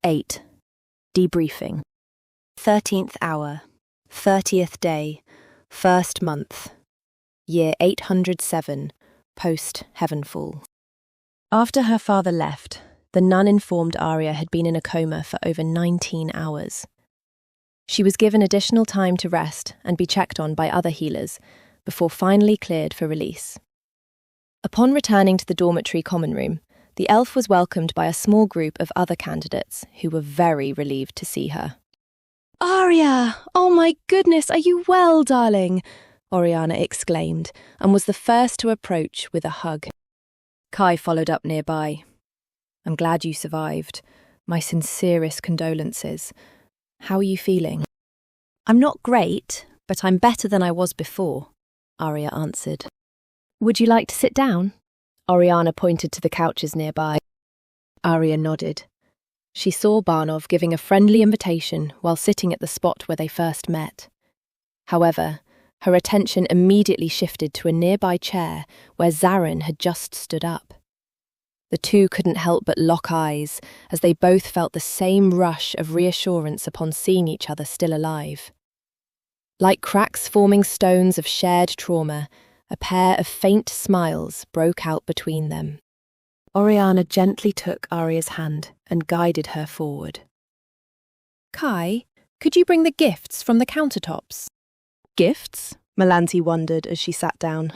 8. Debriefing. 13th hour, 30th day, 1st month, year 807, post-Heavenfall. After her father left, the nun informed Ariya had been in a coma for over 19 hours. She was given additional time to rest and be checked on by other healers before finally cleared for release. Upon returning to the dormitory common room, the elf was welcomed by a small group of other candidates who were very relieved to see her. "Ariya! Oh my goodness, are you well, darling?" Oriana exclaimed, and was the first to approach with a hug. Kai followed up nearby. "I'm glad you survived. My sincerest condolences. How are you feeling?" "I'm not great, but I'm better than I was before," Ariya answered. "Would you like to sit down?" Oriana pointed to the couches nearby. Ariya nodded. She saw Barnov giving a friendly invitation while sitting at the spot where they first met. However, her attention immediately shifted to a nearby chair where Zarin had just stood up. The two couldn't help but lock eyes as they both felt the same rush of reassurance upon seeing each other still alive. Like cracks forming stones of shared trauma, a pair of faint smiles broke out between them. Oriana gently took Ariya's hand and guided her forward. "Kai, could you bring the gifts from the countertops?" "Gifts?" Malanti wondered as she sat down.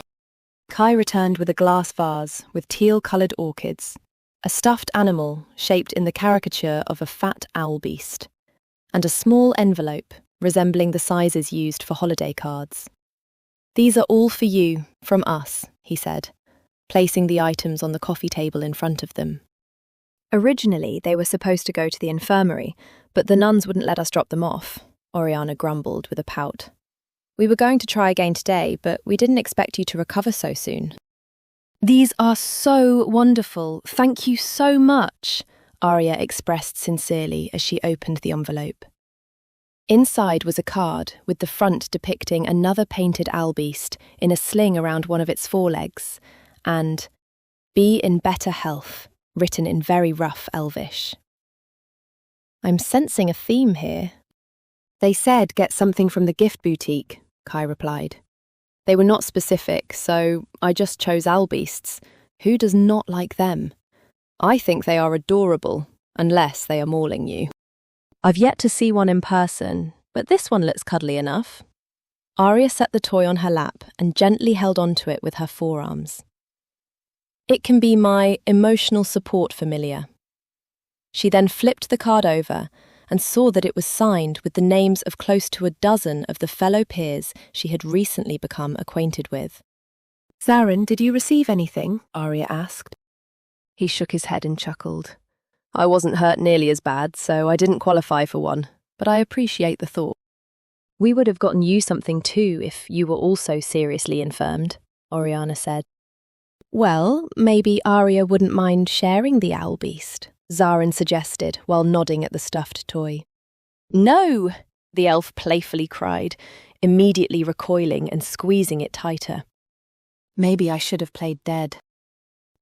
Kai returned with a glass vase with teal-coloured orchids, a stuffed animal shaped in the caricature of a fat owl beast, and a small envelope resembling the sizes used for holiday cards. "These are all for you, from us," he said, placing the items on the coffee table in front of them. "Originally, they were supposed to go to the infirmary, but the nuns wouldn't let us drop them off," Oriana grumbled with a pout. "We were going to try again today, but we didn't expect you to recover so soon." "These are so wonderful. Thank you so much," Ariya expressed sincerely as she opened the envelope. Inside was a card with the front depicting another painted owl beast in a sling around one of its forelegs, and "Be in better health," written in very rough Elvish. "I'm sensing a theme here." "They said get something from the gift boutique," Kai replied. "They were not specific, so I just chose owl beasts. Who does not like them? I think they are adorable, unless they are mauling you. I've yet to see one in person, but this one looks cuddly enough." Ariya set the toy on her lap and gently held onto it with her forearms. "It can be my emotional support familiar." She then flipped the card over and saw that it was signed with the names of close to a dozen of the fellow peers she had recently become acquainted with. "Zarin, did you receive anything?" Ariya asked. He shook his head and chuckled. "I wasn't hurt nearly as bad, so I didn't qualify for one, but I appreciate the thought." "We would have gotten you something too if you were also seriously infirmed," Oriana said. "Well, maybe Ariya wouldn't mind sharing the owl beast," Zarin suggested while nodding at the stuffed toy. "No!" the elf playfully cried, immediately recoiling and squeezing it tighter. "Maybe I should have played dead.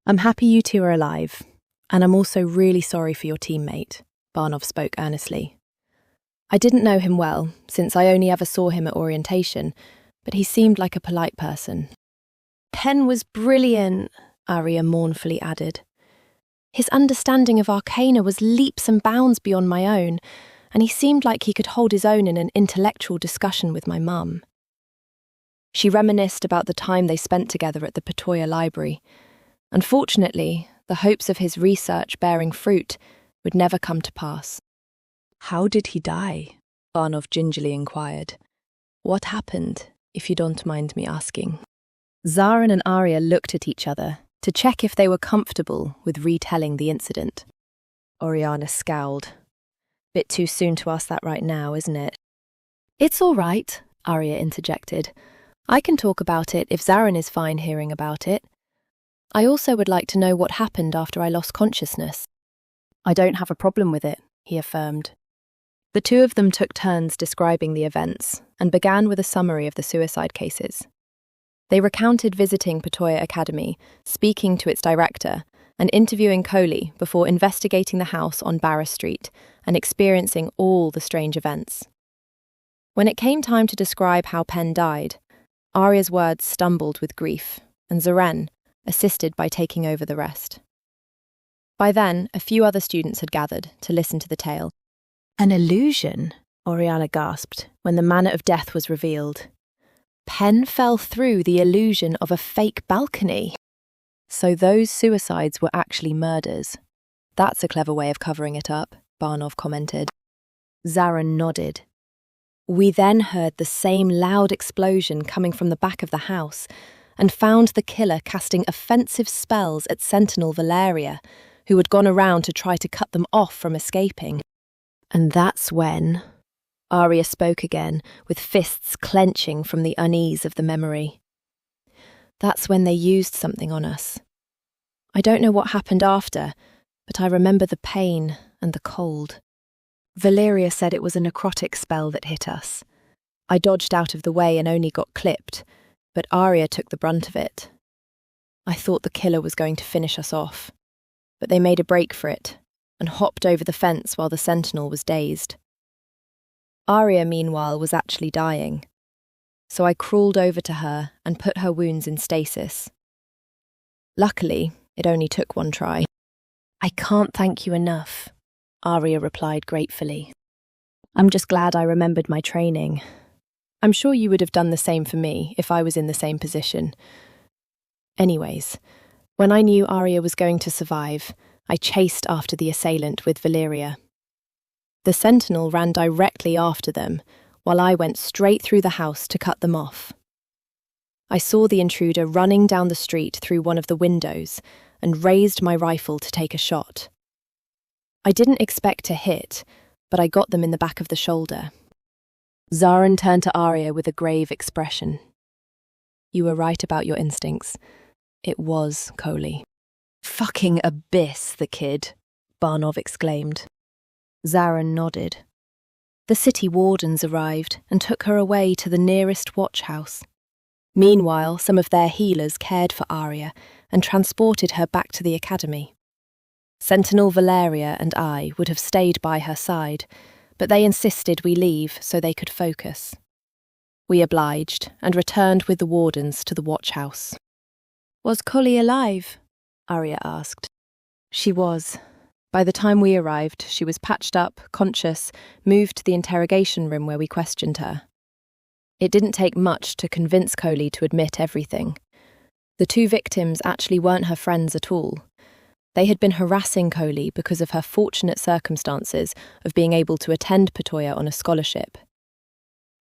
I'm happy you two are alive, and I'm also really sorry for your teammate," Barnov spoke earnestly. "I didn't know him well, since I only ever saw him at orientation, but he seemed like a polite person." "Pen was brilliant," Ariya mournfully added. "His understanding of arcana was leaps and bounds beyond my own, and he seemed like he could hold his own in an intellectual discussion with my mum." She reminisced about the time they spent together at the Patoya Library. Unfortunately, the hopes of his research bearing fruit would never come to pass. "How did he die?" Barnov gingerly inquired. "What happened, if you don't mind me asking?" Zarin and Ariya looked at each other to check if they were comfortable with retelling the incident. Oriana scowled. "Bit too soon to ask that right now, isn't it?" "It's all right," Ariya interjected. "I can talk about it if Zarin is fine hearing about it. I also would like to know what happened after I lost consciousness." "I don't have a problem with it," he affirmed. The two of them took turns describing the events and began with a summary of the suicide cases. They recounted visiting Patoya Academy, speaking to its director, and interviewing Coley before investigating the house on Barra Street and experiencing all the strange events. When it came time to describe how Pen died, Ariya's words stumbled with grief, and Zaren assisted by taking over the rest. By then, a few other students had gathered to listen to the tale. An illusion, Oriana gasped when the manner of death was revealed. Pen fell through the illusion of a fake balcony. So those suicides were actually murders. That's a clever way of covering it up, Barnov commented. Zaren nodded. We then heard the same loud explosion coming from the back of the house and found the killer casting offensive spells at Sentinel Valeria, who had gone around to try to cut them off from escaping. And that's when Ariya spoke again, with fists clenching from the unease of the memory. That's when they used something on us. I don't know what happened after, but I remember the pain and the cold. Valeria said it was a necrotic spell that hit us. I dodged out of the way and only got clipped, but Ariya took the brunt of it. I thought the killer was going to finish us off, but they made a break for it and hopped over the fence while the Sentinel was dazed. Ariya, meanwhile, was actually dying, so I crawled over to her and put her wounds in stasis. Luckily, it only took one try. I can't thank you enough, Ariya replied gratefully. I'm just glad I remembered my training. I'm sure you would have done the same for me if I was in the same position. Anyways, when I knew Ariya was going to survive, I chased after the assailant with Valeria. The Sentinel ran directly after them, while I went straight through the house to cut them off. I saw the intruder running down the street through one of the windows and raised my rifle to take a shot. I didn't expect to hit, but I got them in the back of the shoulder. Zaren turned to Ariya with a grave expression. You were right about your instincts. It was Coley. Fucking abyss, the kid, Barnov exclaimed. Zaren nodded. The city wardens arrived and took her away to the nearest watch house. Meanwhile, some of their healers cared for Ariya and transported her back to the academy. Sentinel Valeria and I would have stayed by her side, but they insisted we leave so they could focus. We obliged and returned with the wardens to the watch house. Was Coley alive? Ariya asked. She was. By the time we arrived, she was patched up, conscious, moved to the interrogation room where we questioned her. It didn't take much to convince Coley to admit everything. The two victims actually weren't her friends at all. They had been harassing Coley because of her fortunate circumstances of being able to attend Patoya on a scholarship.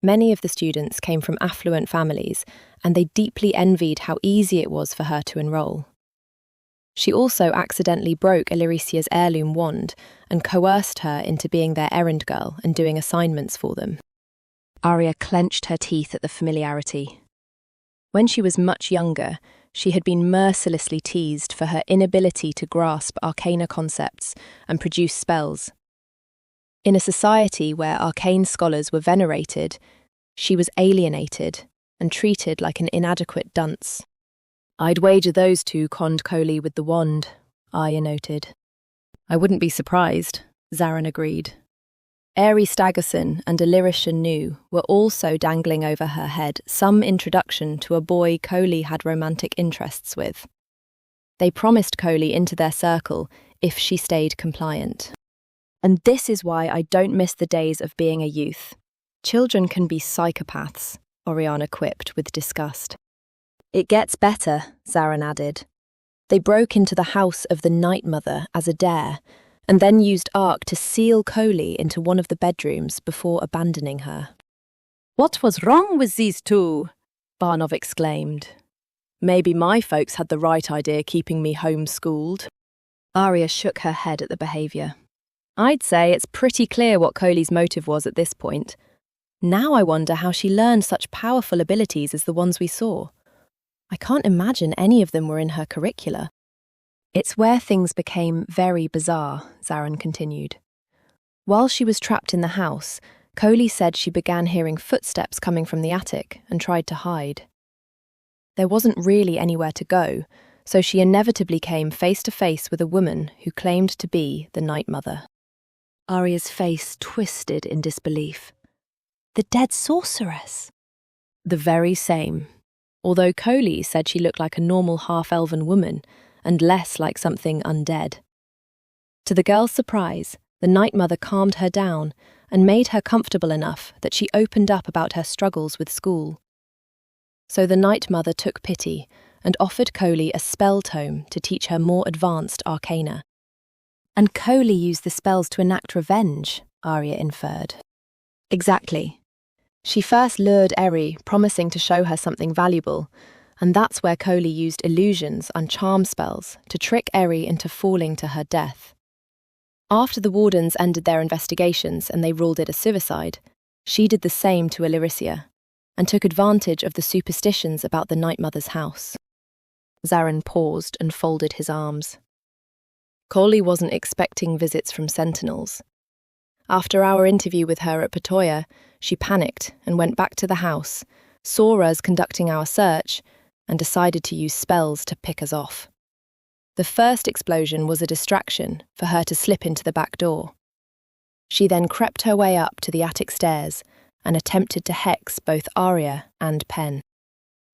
Many of the students came from affluent families, and they deeply envied how easy it was for her to enroll. She also accidentally broke Ilyricia's heirloom wand and coerced her into being their errand girl and doing assignments for them. Ariya clenched her teeth at the familiarity. When she was much younger, she had been mercilessly teased for her inability to grasp arcana concepts and produce spells. In a society where arcane scholars were venerated, she was alienated and treated like an inadequate dunce. I'd wager those two conned Coley with the wand, Ariya noted. I wouldn't be surprised, Zaren agreed. Aerie Staggerson and Illyria Nu were also dangling over her head some introduction to a boy Coley had romantic interests with. They promised Coley into their circle if she stayed compliant. And this is why I don't miss the days of being a youth. Children can be psychopaths, Oriana quipped with disgust. It gets better, Zaren added. They broke into the house of the Night Mother as a dare, and then used Ark to seal Coley into one of the bedrooms before abandoning her. What was wrong with these two? Barnov exclaimed. Maybe my folks had the right idea keeping me homeschooled. Ariya shook her head at the behaviour. I'd say it's pretty clear what Coley's motive was at this point. Now I wonder how she learned such powerful abilities as the ones we saw. I can't imagine any of them were in her curricula. It's where things became very bizarre, Zaren continued. While she was trapped in the house, Coley said she began hearing footsteps coming from the attic and tried to hide. There wasn't really anywhere to go, so she inevitably came face to face with a woman who claimed to be the Night Mother. Ariya's face twisted in disbelief. The dead sorceress? The very same. Although Coley said she looked like a normal half-elven woman and less like something undead. To the girl's surprise, the Night Mother calmed her down and made her comfortable enough that she opened up about her struggles with school. So the Night Mother took pity and offered Coley a spell tome to teach her more advanced arcana. And Coley used the spells to enact revenge, Ariya inferred. Exactly. She first lured Eri, promising to show her something valuable, and that's where Coley used illusions and charm spells to trick Eri into falling to her death. After the wardens ended their investigations and they ruled it a suicide, she did the same to Illyrissia, and took advantage of the superstitions about the Night Mother's house. Zarin paused and folded his arms. Coley wasn't expecting visits from Sentinels. After our interview with her at Patoya, she panicked and went back to the house, saw us conducting our search, and decided to use spells to pick us off. The first explosion was a distraction for her to slip into the back door. She then crept her way up to the attic stairs and attempted to hex both Ariya and Pen.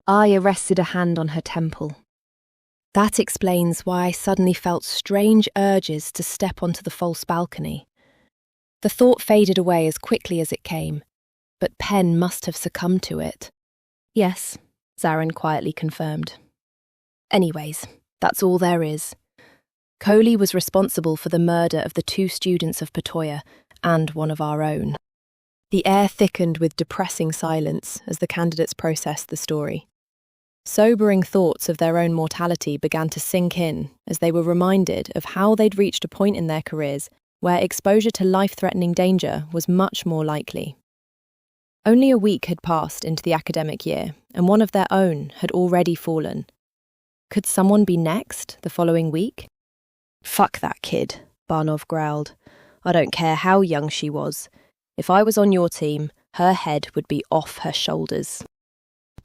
Ariya rested a hand on her temple. That explains why I suddenly felt strange urges to step onto the false balcony. The thought faded away as quickly as it came, but Pen must have succumbed to it. Yes, Zarin quietly confirmed. Anyways, that's all there is. Coley was responsible for the murder of the 2 students of Patoya and one of our own. The air thickened with depressing silence as the candidates processed the story. Sobering thoughts of their own mortality began to sink in as they were reminded of how they'd reached a point in their careers where exposure to life-threatening danger was much more likely. Only a week had passed into the academic year, and one of their own had already fallen. Could someone be next the following week? Fuck that kid, Barnov growled. I don't care how young she was. If I was on your team, her head would be off her shoulders.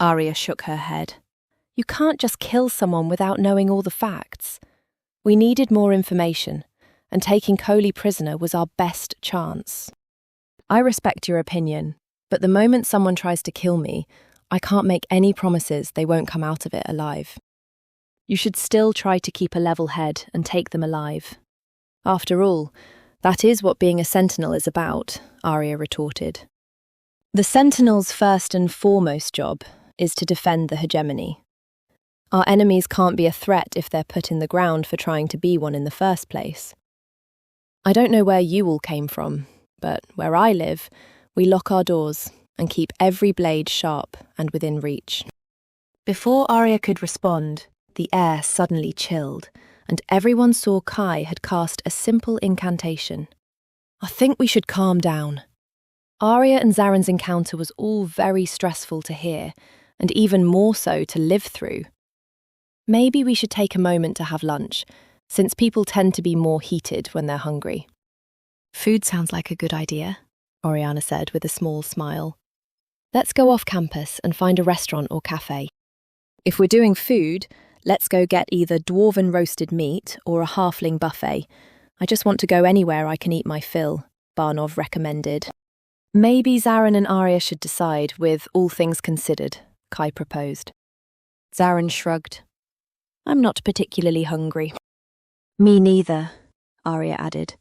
Ariya shook her head. You can't just kill someone without knowing all the facts. We needed more information, and taking Coley prisoner was our best chance. I respect your opinion, but the moment someone tries to kill me, I can't make any promises they won't come out of it alive. You should still try to keep a level head and take them alive. After all, that is what being a Sentinel is about, Ariya retorted. The Sentinel's first and foremost job is to defend the hegemony. Our enemies can't be a threat if they're put in the ground for trying to be one in the first place. I don't know where you all came from, but where I live, we lock our doors and keep every blade sharp and within reach. Before Ariya could respond, the air suddenly chilled, and everyone saw Kai had cast a simple incantation. I think we should calm down. Ariya and Zarin's encounter was all very stressful to hear, and even more so to live through. Maybe we should take a moment to have lunch, since people tend to be more heated when they're hungry. Food sounds like a good idea, Oriana said with a small smile. Let's go off campus and find a restaurant or cafe. If we're doing food, let's go get either dwarven roasted meat or a halfling buffet. I just want to go anywhere I can eat my fill, Barnov recommended. Maybe Zarin and Ariya should decide with all things considered, Kai proposed. Zarin shrugged. I'm not particularly hungry. Me neither, Ariya added.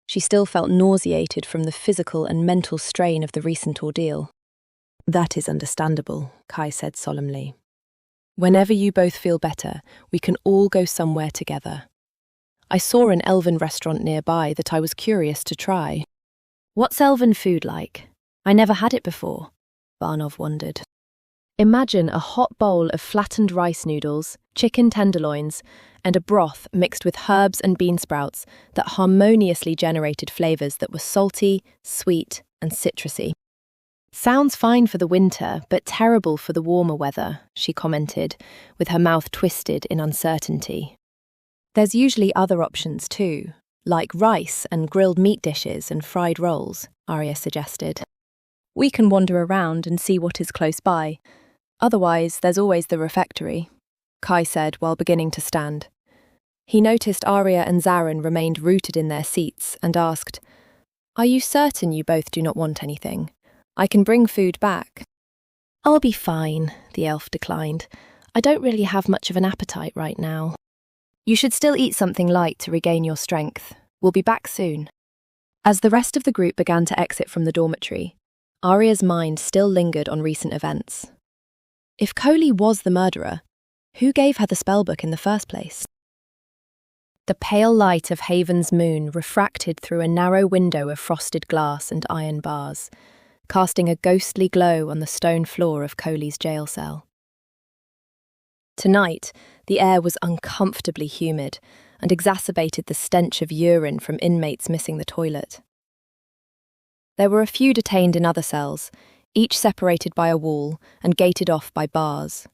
She still felt nauseated from the physical and mental strain of the recent ordeal. That is understandable, Kai said solemnly. Whenever you both feel better, we can all go somewhere together. I saw an elven restaurant nearby that I was curious to try. What's elven food like? I never had it before, Barnov wondered. Imagine a hot bowl of flattened rice noodles, chicken tenderloins, and a broth mixed with herbs and bean sprouts that harmoniously generated flavours that were salty, sweet, and citrusy. Sounds fine for the winter, but terrible for the warmer weather, she commented, with her mouth twisted in uncertainty. There's usually other options too, like rice and grilled meat dishes and fried rolls, Ariya suggested. We can wander around and see what is close by. Otherwise, there's always the refectory, Kai said while beginning to stand. He noticed Ariya and Zarin remained rooted in their seats and asked, Are you certain you both do not want anything? I can bring food back. I'll be fine, the elf declined. I don't really have much of an appetite right now. You should still eat something light to regain your strength. We'll be back soon. As the rest of the group began to exit from the dormitory, Ariya's mind still lingered on recent events. If Coley was the murderer, who gave her the spellbook in the first place? The pale light of Haven's moon refracted through a narrow window of frosted glass and iron bars, casting a ghostly glow on the stone floor of Coley's jail cell. Tonight, the air was uncomfortably humid and exacerbated the stench of urine from inmates missing the toilet. There were a few detained in other cells, each separated by a wall and gated off by bars.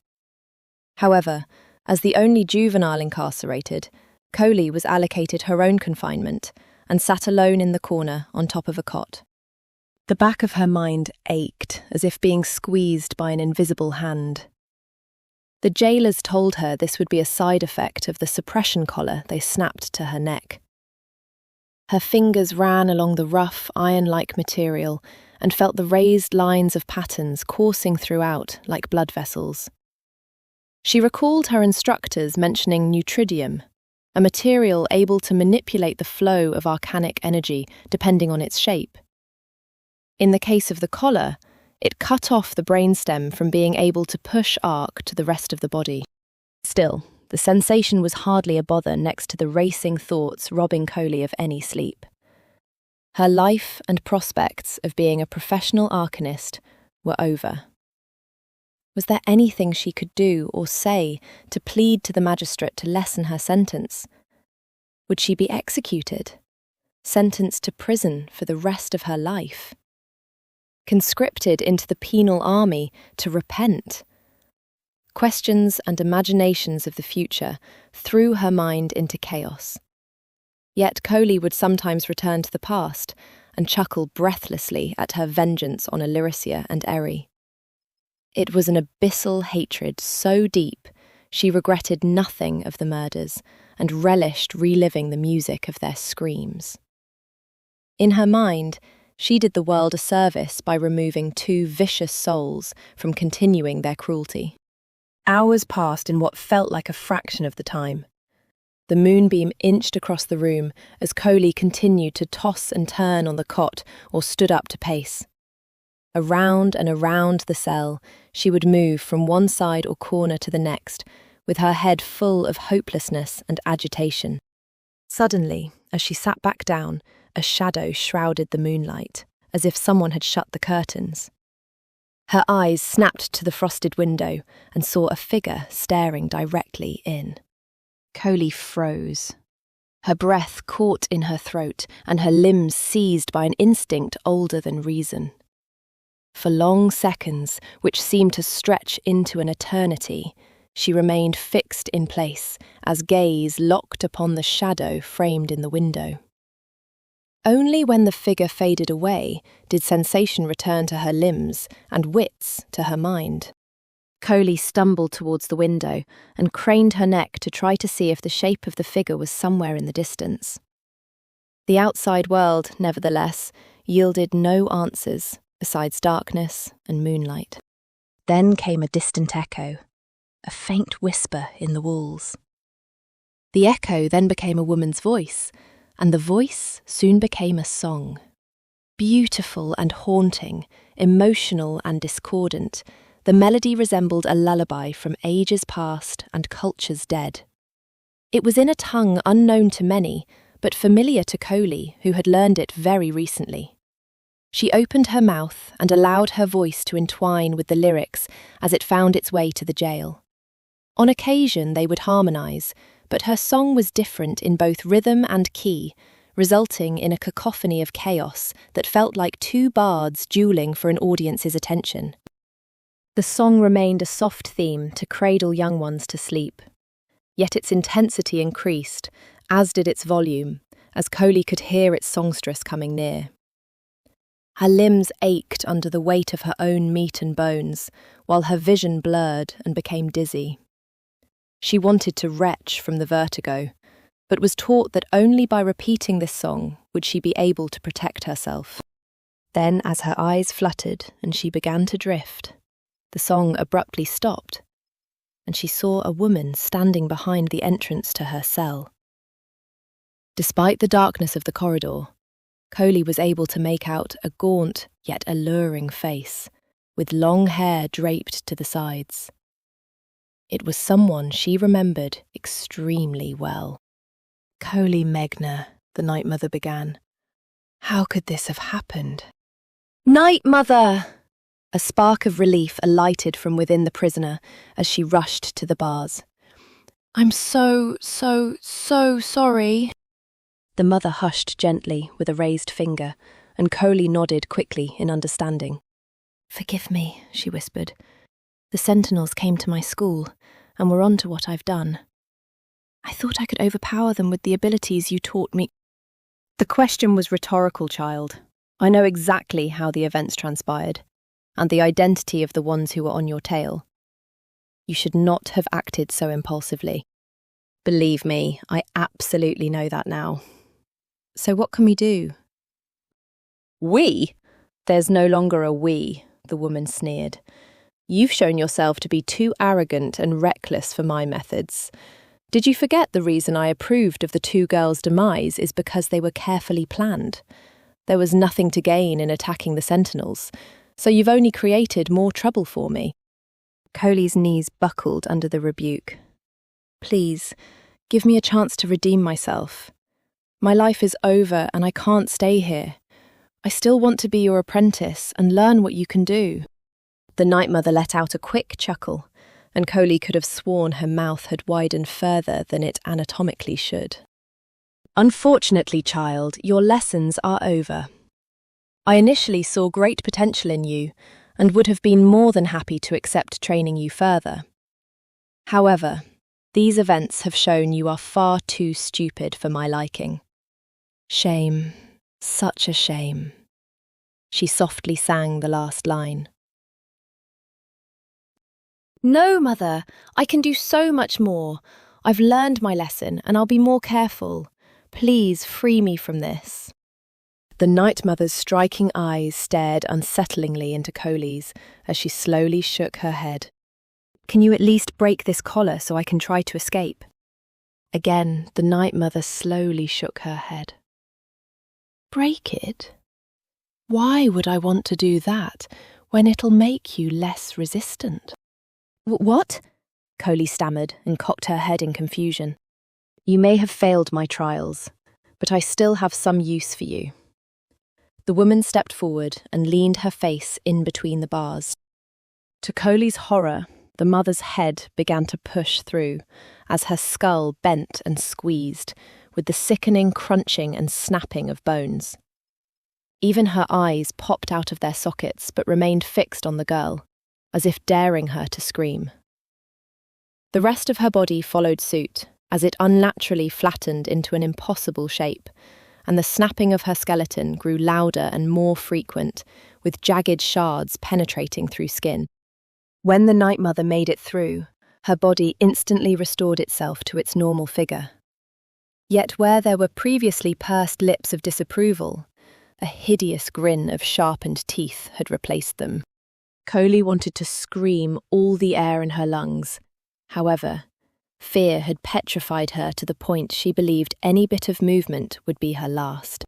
However, as the only juvenile incarcerated, Coley was allocated her own confinement and sat alone in the corner on top of a cot. The back of her mind ached as if being squeezed by an invisible hand. The jailers told her this would be a side effect of the suppression collar they snapped to her neck. Her fingers ran along the rough, iron-like material and felt the raised lines of patterns coursing throughout like blood vessels. She recalled her instructors mentioning nutridium, a material able to manipulate the flow of arcanic energy depending on its shape. In the case of the collar, it cut off the brainstem from being able to push arc to the rest of the body. Still, the sensation was hardly a bother next to the racing thoughts robbing Coley of any sleep. Her life and prospects of being a professional arcanist were over. Was there anything she could do or say to plead to the magistrate to lessen her sentence? Would she be executed, sentenced to prison for the rest of her life? Conscripted into the penal army to repent? Questions and imaginations of the future threw her mind into chaos. Yet Coley would sometimes return to the past and chuckle breathlessly at her vengeance on Illyria and Eri. It was an abyssal hatred so deep she regretted nothing of the murders and relished reliving the music of their screams. In her mind, she did the world a service by removing two vicious souls from continuing their cruelty. Hours passed in what felt like a fraction of the time. The moonbeam inched across the room as Coley continued to toss and turn on the cot or stood up to pace. Around and around the cell, she would move from one side or corner to the next, with her head full of hopelessness and agitation. Suddenly, as she sat back down, a shadow shrouded the moonlight, as if someone had shut the curtains. Her eyes snapped to the frosted window and saw a figure staring directly in. Coley froze. Her breath caught in her throat and her limbs seized by an instinct older than reason. For long seconds, which seemed to stretch into an eternity, she remained fixed in place as gaze locked upon the shadow framed in the window. Only when the figure faded away did sensation return to her limbs and wits to her mind. Coley stumbled towards the window and craned her neck to try to see if the shape of the figure was somewhere in the distance. The outside world, nevertheless, yielded no answers besides darkness and moonlight. Then came a distant echo, a faint whisper in the walls. The echo then became a woman's voice, and the voice soon became a song. Beautiful and haunting, emotional and discordant, the melody resembled a lullaby from ages past and cultures dead. It was in a tongue unknown to many, but familiar to Coley, who had learned it very recently. She opened her mouth and allowed her voice to entwine with the lyrics as it found its way to the jail. On occasion they would harmonise, but her song was different in both rhythm and key, resulting in a cacophony of chaos that felt like two bards dueling for an audience's attention. The song remained a soft theme to cradle young ones to sleep. Yet its intensity increased, as did its volume, as Coley could hear its songstress coming near. Her limbs ached under the weight of her own meat and bones, while her vision blurred and became dizzy. She wanted to retch from the vertigo, but was taught that only by repeating this song would she be able to protect herself. Then, as her eyes fluttered and she began to drift, the song abruptly stopped, and she saw a woman standing behind the entrance to her cell. Despite the darkness of the corridor, Coley was able to make out a gaunt yet alluring face, with long hair draped to the sides. It was someone she remembered extremely well. "Coley Megna," the Night Mother began. "How could this have happened?" "Night Mother!" A spark of relief alighted from within the prisoner as she rushed to the bars. "I'm so sorry." The mother hushed gently with a raised finger, and Coley nodded quickly in understanding. "Forgive me," she whispered. "The Sentinels came to my school and were on to what I've done. I thought I could overpower them with the abilities you taught me." "The question was rhetorical, child. I know exactly how the events transpired, and the identity of the ones who were on your tail. You should not have acted so impulsively. Believe me, I absolutely know that now. So what can we do?" "We? There's no longer a we," the woman sneered. "You've shown yourself to be too arrogant and reckless for my methods. Did you forget the reason I approved of the two girls' demise is because they were carefully planned? There was nothing to gain in attacking the Sentinels, so you've only created more trouble for me." Coley's knees buckled under the rebuke. "Please, give me a chance to redeem myself. My life is over and I can't stay here. I still want to be your apprentice and learn what you can do." The Night Mother let out a quick chuckle, and Coley could have sworn her mouth had widened further than it anatomically should. "Unfortunately, child, your lessons are over. I initially saw great potential in you and would have been more than happy to accept training you further. However, these events have shown you are far too stupid for my liking. Shame, such a shame." She softly sang the last line. "No, Mother, I can do so much more. I've learned my lesson and I'll be more careful. Please free me from this." The Night Mother's striking eyes stared unsettlingly into Coley's as she slowly shook her head. "Can you at least break this collar so I can try to escape?" Again, the Night Mother slowly shook her head. "Break it? Why would I want to do that when it'll make you less resistant?" "What?" Coley stammered and cocked her head in confusion. "You may have failed my trials, but I still have some use for you." The woman stepped forward and leaned her face in between the bars. To Coley's horror, the mother's head began to push through as her skull bent and squeezed, with the sickening crunching and snapping of bones. Even her eyes popped out of their sockets but remained fixed on the girl, as if daring her to scream. The rest of her body followed suit, as it unnaturally flattened into an impossible shape, and the snapping of her skeleton grew louder and more frequent, with jagged shards penetrating through skin. When the Night Mother made it through, her body instantly restored itself to its normal figure. Yet where there were previously pursed lips of disapproval, a hideous grin of sharpened teeth had replaced them. Coley wanted to scream all the air in her lungs. However, fear had petrified her to the point she believed any bit of movement would be her last.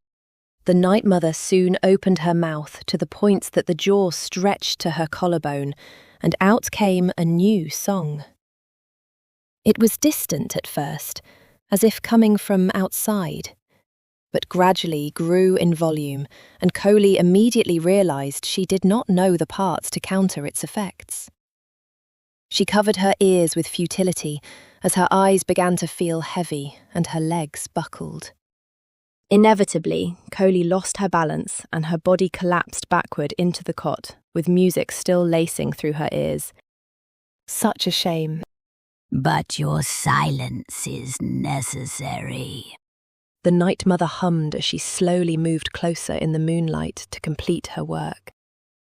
The Night Mother soon opened her mouth to the points that the jaw stretched to her collarbone, and out came a new song. It was distant at first, as if coming from outside, but gradually grew in volume, and Coley immediately realised she did not know the parts to counter its effects. She covered her ears with futility as her eyes began to feel heavy and her legs buckled. Inevitably, Coley lost her balance and her body collapsed backward into the cot, with music still lacing through her ears. Such a shame. "But your silence is necessary," the Night Mother hummed as she slowly moved closer in the moonlight to complete her work.